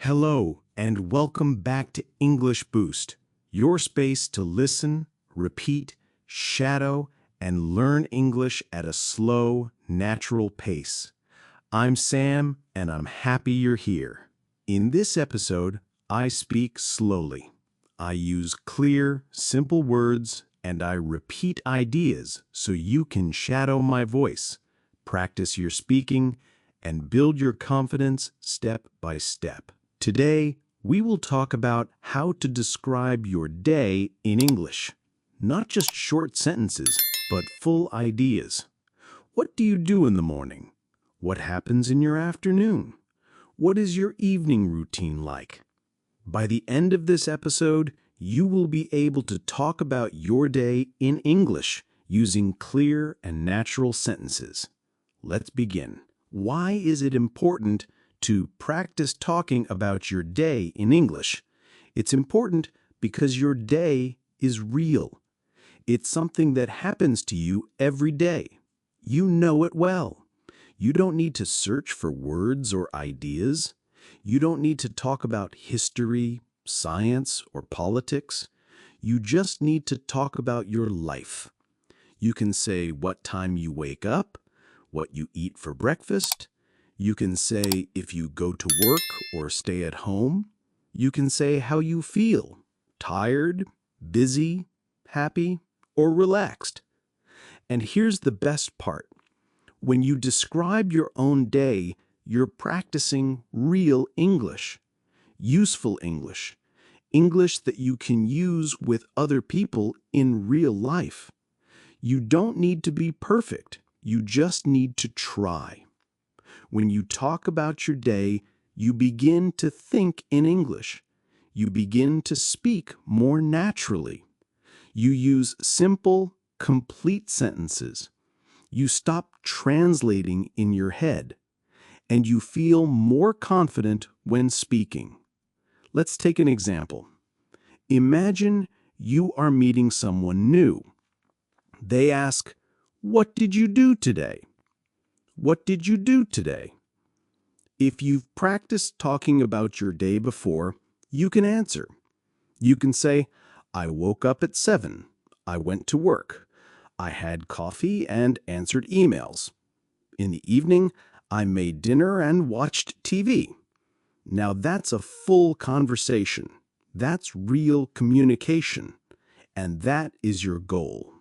Hello, and welcome back to English Boost, your space to listen, repeat, shadow, and learn English at a slow, natural pace. I'm Sam, and I'm happy you're here. In this episode, I speak slowly. I use clear, simple words, and I repeat ideas so you can shadow my voice, practice your speaking, and build your confidence step by step. Today, we will talk about how to describe your day in English. Not just short sentences, but full ideas. What do you do in the morning? What happens in your afternoon? What is your evening routine like? By the end of this episode, you will be able to talk about your day in English using clear and natural sentences. Let's begin. Why is it important to practice talking about your day in English? It's important because your day is real. It's something that happens to you every day. You know it well. You don't need to search for words or ideas. You don't need to talk about history, science, or politics. You just need to talk about your life. You can say what time you wake up, what you eat for breakfast. You can say if you go to work or stay at home. You can say how you feel, tired, busy, happy, or relaxed. And here's the best part. When you describe your own day, you're practicing real English, useful English, English that you can use with other people in real life. You don't need to be perfect. You just need to try. When you talk about your day, you begin to think in English. You begin to speak more naturally. You use simple, complete sentences. You stop translating in your head, and you feel more confident when speaking. Let's take an example. Imagine you are meeting someone new. They ask, "What did you do today?" What did you do today? If you've practiced talking about your day before, you can answer. You can say, "I woke up at 7. I went to work. I had coffee and answered emails. In the evening, I made dinner and watched TV." Now that's a full conversation. That's real communication. And that is your goal.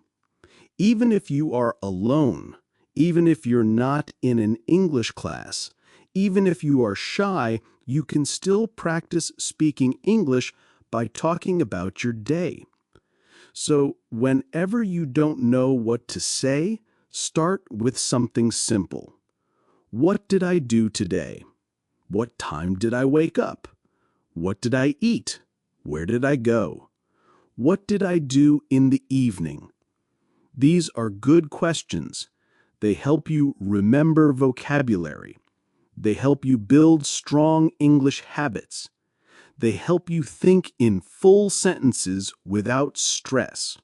Even if you are alone, even if you're not in an English class, even if you are shy, you can still practice speaking English by talking about your day. So whenever you don't know what to say, start with something simple. What did I do today? What time did I wake up? What did I eat? Where did I go? What did I do in the evening? These are good questions. They help you remember vocabulary. They help you build strong English habits. They help you think in full sentences without stress.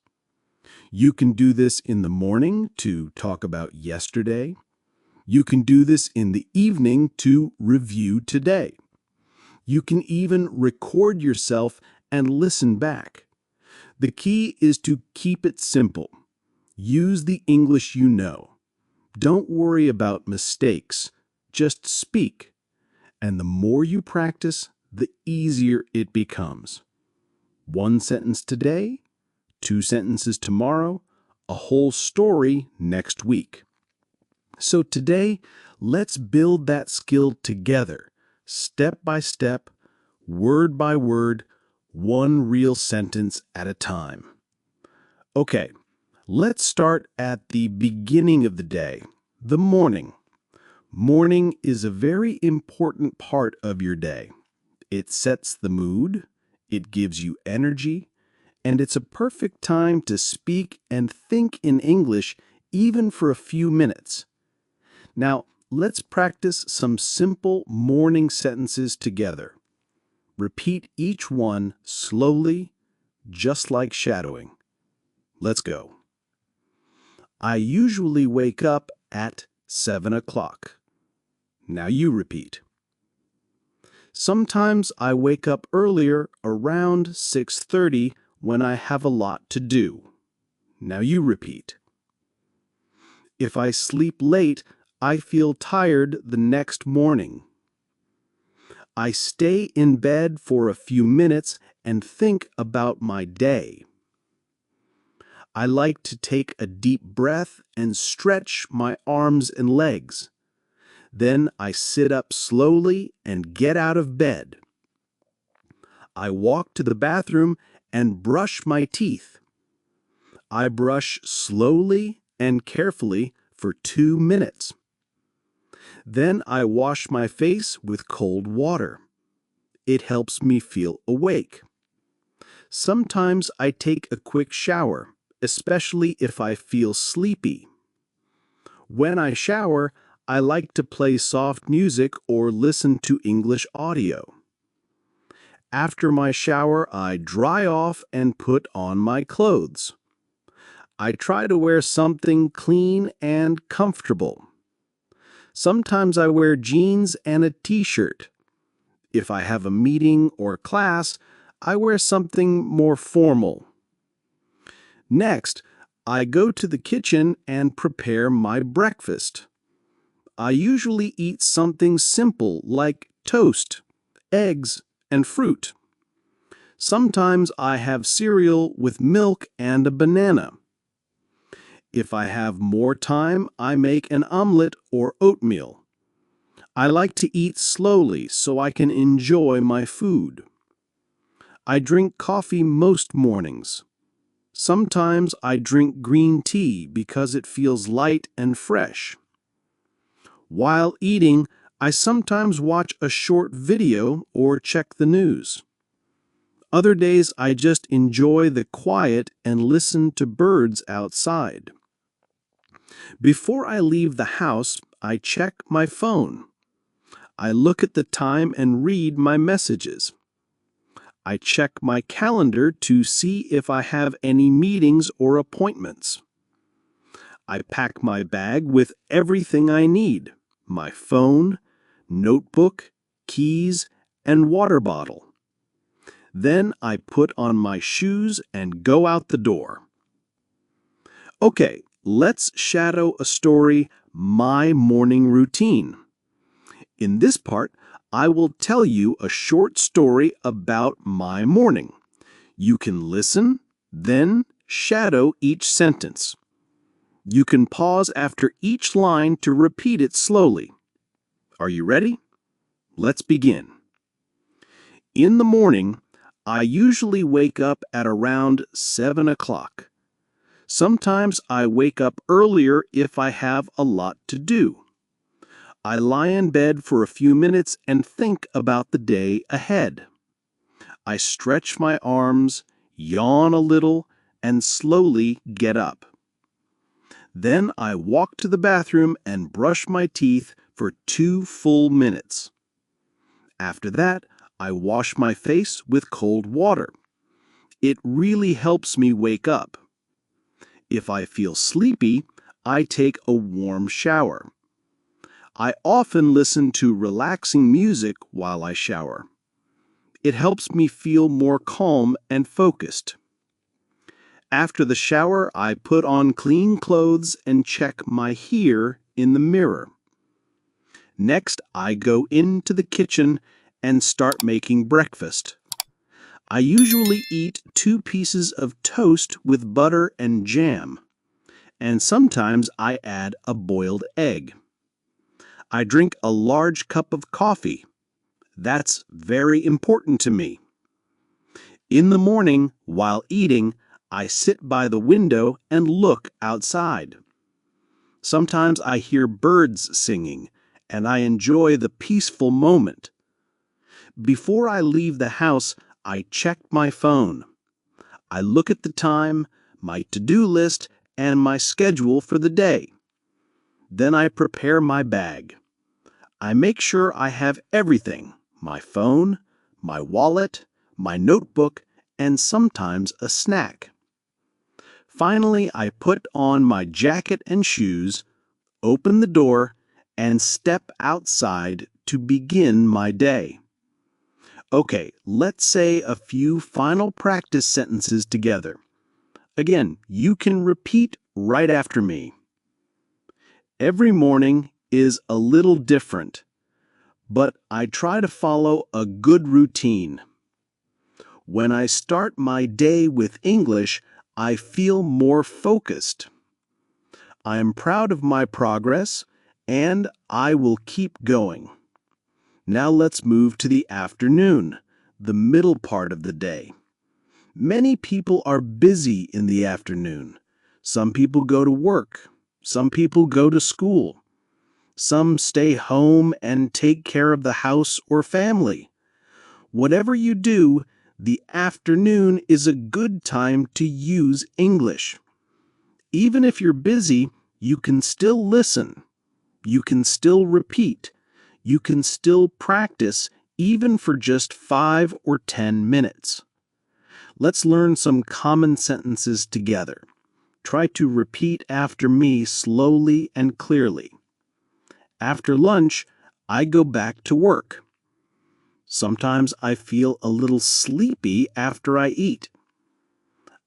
You can do this in the morning to talk about yesterday. You can do this in the evening to review today. You can even record yourself and listen back. The key is to keep it simple. Use the English you know. Don't worry about mistakes. Just speak. And the more you practice, the easier it becomes. One sentence today, 2 sentences tomorrow, a whole story next week. So today, let's build that skill together, step by step, word by word, one real sentence at a time. Okay, let's start at the beginning of the day, the morning. Morning is a very important part of your day. It sets the mood, it gives you energy, and it's a perfect time to speak and think in English even for a few minutes. Now, let's practice some simple morning sentences together. Repeat each one slowly, just like shadowing. Let's go. I usually wake up at 7 o'clock. Now you repeat. Sometimes I wake up earlier, around 6:30, when I have a lot to do. Now you repeat. If I sleep late, I feel tired the next morning. I stay in bed for a few minutes and think about my day. I like to take a deep breath and stretch my arms and legs. Then I sit up slowly and get out of bed. I walk to the bathroom and brush my teeth. I brush slowly and carefully for 2 minutes. Then I wash my face with cold water. It helps me feel awake. Sometimes I take a quick shower, especially if I feel sleepy. When I shower, I like to play soft music or listen to English audio. After my shower, I dry off and put on my clothes. I try to wear something clean and comfortable. Sometimes I wear jeans and a t-shirt. If I have a meeting or class, I wear something more formal. Next, I go to the kitchen and prepare my breakfast. I usually eat something simple like toast, eggs, and fruit. Sometimes I have cereal with milk and a banana. If I have more time, I make an omelet or oatmeal. I like to eat slowly so I can enjoy my food. I drink coffee most mornings. Sometimes I drink green tea because it feels light and fresh. While eating, I sometimes watch a short video or check the news. Other days I just enjoy the quiet and listen to birds outside. Before I leave the house, I check my phone. I look at the time and read my messages. I check my calendar to see if I have any meetings or appointments. I pack my bag with everything I need: my phone, notebook, keys, and water bottle. Then I put on my shoes and go out the door. Okay, let's shadow a story, my morning routine. In this part, I will tell you a short story about my morning. You can listen, then shadow each sentence. You can pause after each line to repeat it slowly. Are you ready? Let's begin. In the morning, I usually wake up at around 7 o'clock. Sometimes I wake up earlier if I have a lot to do. I lie in bed for a few minutes and think about the day ahead. I stretch my arms, yawn a little, and slowly get up. Then I walk to the bathroom and brush my teeth for 2 full minutes. After that, I wash my face with cold water. It really helps me wake up. If I feel sleepy, I take a warm shower. I often listen to relaxing music while I shower. It helps me feel more calm and focused. After the shower, I put on clean clothes and check my hair in the mirror. Next, I go into the kitchen and start making breakfast. I usually eat 2 pieces of toast with butter and jam, and sometimes I add a boiled egg. I drink a large cup of coffee. That's very important to me. In the morning, while eating, I sit by the window and look outside. Sometimes I hear birds singing, and I enjoy the peaceful moment. Before I leave the house, I check my phone. I look at the time, my to-do list, and my schedule for the day. Then I prepare my bag. I make sure I have everything: my phone, my wallet, my notebook, and sometimes a snack. Finally, I put on my jacket and shoes, open the door, and step outside to begin my day. Okay, let's say a few final practice sentences together. Again, you can repeat right after me. Every morning is a little different, but I try to follow a good routine. When I start my day with English, I feel more focused. I am proud of my progress, and I will keep going. Now let's move to the afternoon, the middle part of the day. Many people are busy in the afternoon. Some people go to work. Some people go to school. Some stay home and take care of the house or family. Whatever you do, the afternoon is a good time to use English. Even if you're busy, you can still listen. You can still repeat. You can still practice, even for just 5 or 10 minutes. Let's learn some common sentences together. Try to repeat after me slowly and clearly. After lunch, I go back to work. Sometimes I feel a little sleepy after I eat.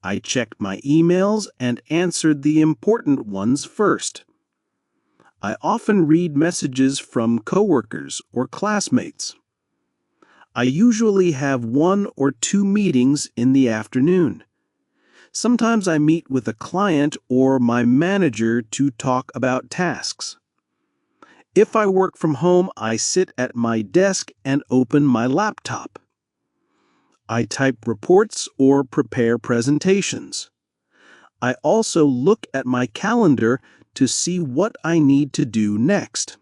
I checked my emails and answered the important ones first. I often read messages from coworkers or classmates. I usually have 1 or 2 meetings in the afternoon. Sometimes I meet with a client or my manager to talk about tasks. If I work from home, I sit at my desk and open my laptop. I type reports or prepare presentations. I also look at my calendar to see what I need to do next.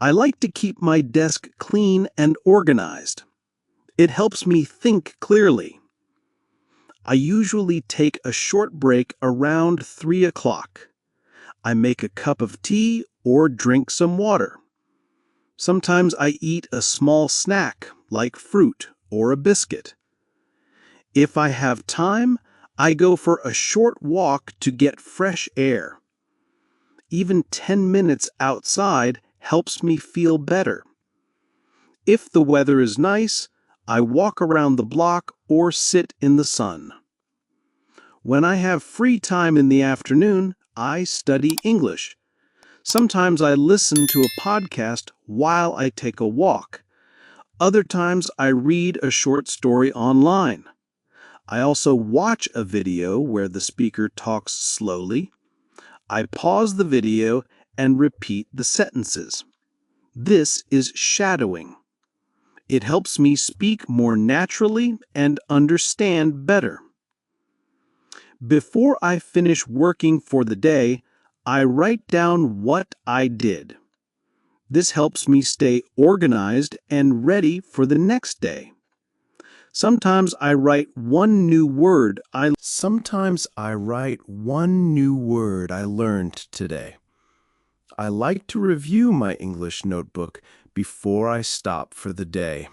I like to keep my desk clean and organized. It helps me think clearly. I usually take a short break around 3 o'clock. I make a cup of tea or drink some water. Sometimes I eat a small snack like fruit or a biscuit. If I have time, I go for a short walk to get fresh air. Even 10 minutes outside helps me feel better. If the weather is nice, I walk around the block or sit in the sun. When I have free time in the afternoon, I study English. Sometimes I listen to a podcast while I take a walk. Other times I read a short story online. I also watch a video where the speaker talks slowly. I pause the video and repeat the sentences. This is shadowing. It helps me speak more naturally and understand better. Before I finish working for the day, I write down what I did. This helps me stay organized and ready for the next day. Sometimes I write one new word I learned today. I like to review my English notebook before I stop for the day.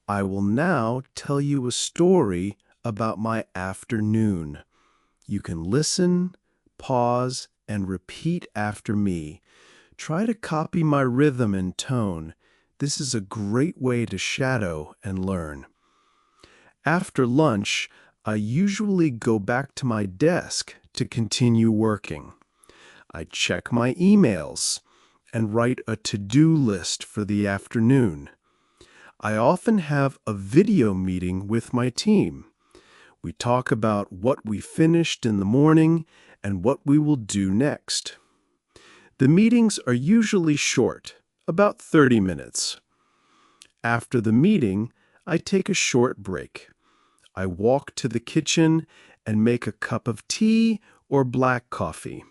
I will now tell you a story about my afternoon. You can listen, pause, and repeat after me. Try to copy my rhythm and tone. This is a great way to shadow and learn. After lunch, I usually go back to my desk to continue working. I check my emails and write a to-do list for the afternoon. I often have a video meeting with my team. We talk about what we finished in the morning and what we will do next. The meetings are usually short, about 30 minutes. After the meeting, I take a short break. I walk to the kitchen and make a cup of tea or black coffee.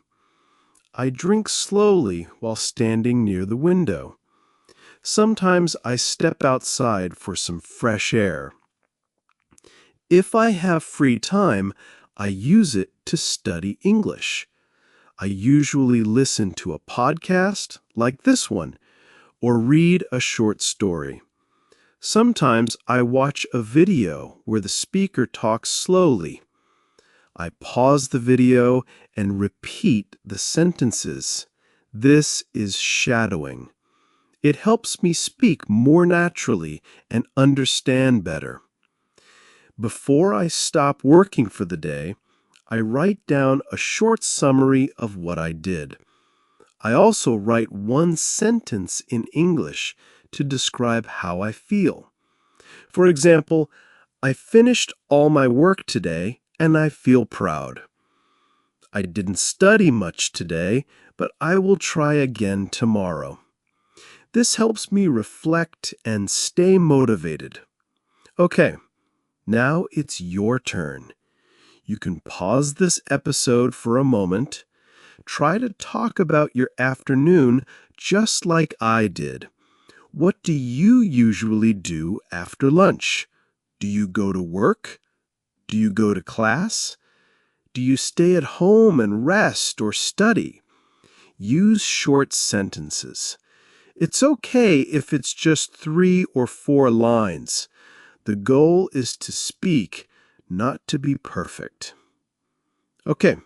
I drink slowly while standing near the window. Sometimes I step outside for some fresh air. If I have free time, I use it to study English. I usually listen to a podcast like this one or read a short story. Sometimes I watch a video where the speaker talks slowly. I pause the video and repeat the sentences. This is shadowing. It helps me speak more naturally and understand better. Before I stop working for the day, I write down a short summary of what I did. I also write one sentence in English to describe how I feel. For example, I finished all my work today and I feel proud. I didn't study much today, but I will try again tomorrow. This helps me reflect and stay motivated. Okay, now it's your turn. You can pause this episode for a moment. Try to talk about your afternoon just like I did. What do you usually do after lunch? Do you go to work? Do you go to class? Do you stay at home and rest or study? Use short sentences. It's okay if it's just 3 or 4 lines. The goal is to speak, not to be perfect. Okay,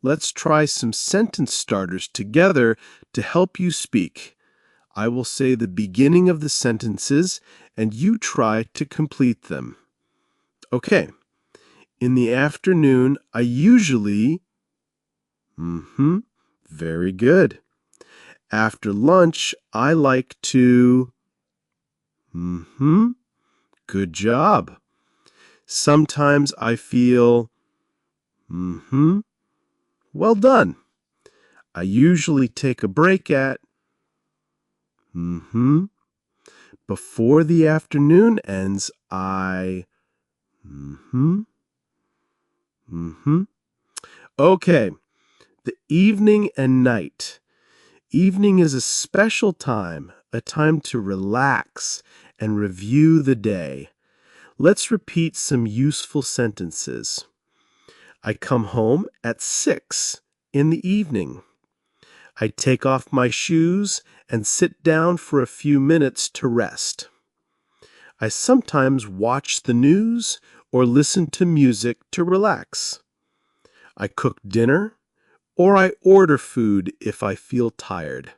let's try some sentence starters together to help you speak. I will say the beginning of the sentences, and you try to complete them. Okay. In the afternoon, I usually... Very good. After lunch, I like to... Good job. Sometimes I feel... Well done. I usually take a break at... Before the afternoon ends, I... Okay, the evening and night. Evening is a special time, a time to relax and review the day. Let's repeat some useful sentences. I come home at 6 in the evening. I take off my shoes and sit down for a few minutes to rest. I sometimes watch the news or listen to music to relax. I cook dinner or I order food if I feel tired.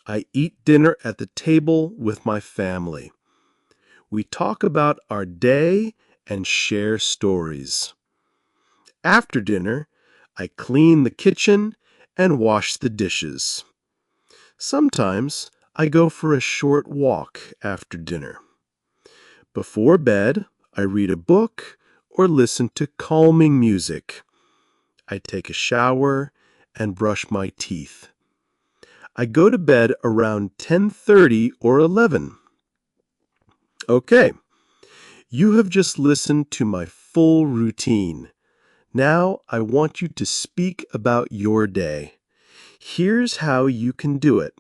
I eat dinner at the table with my family. We talk about our day and share stories. After dinner, I clean the kitchen and wash the dishes. Sometimes I go for a short walk after dinner. Before bed, I read a book or listen to calming music. I take a shower and brush my teeth. I go to bed around 10:30 or 11. Okay, you have just listened to my full routine. Now I want you to speak about your day. Here's how you can do it.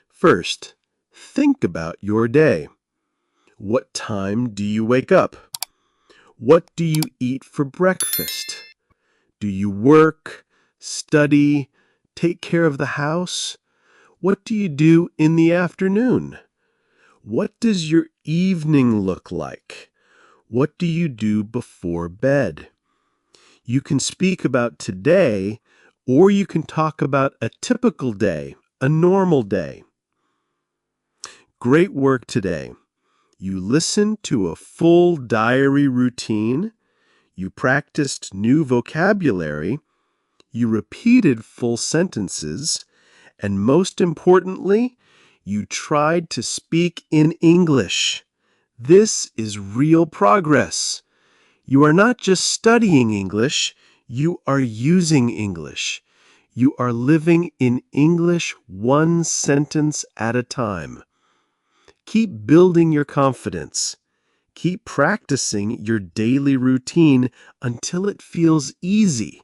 First, think about your day. What time do you wake up? What do you eat for breakfast? Do you work, study, take care of the house? What do you do in the afternoon? What does your evening look like? What do you do before bed? You can speak about today, or you can talk about a typical day, a normal day. Great work today. You listened to a full diary routine. You practiced new vocabulary. You repeated full sentences. And most importantly, you tried to speak in English. This is real progress. You are not just studying English, you are using English. You are living in English one sentence at a time. Keep building your confidence. Keep practicing your daily routine until it feels easy.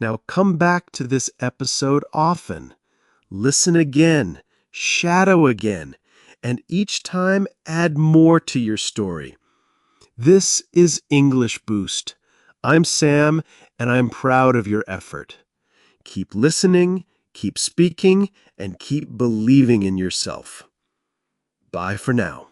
Now come back to this episode often. Listen again, shadow again, and each time add more to your story. This is English Boost. I'm Sam, and I'm proud of your effort. Keep listening, keep speaking, and keep believing in yourself. Bye for now.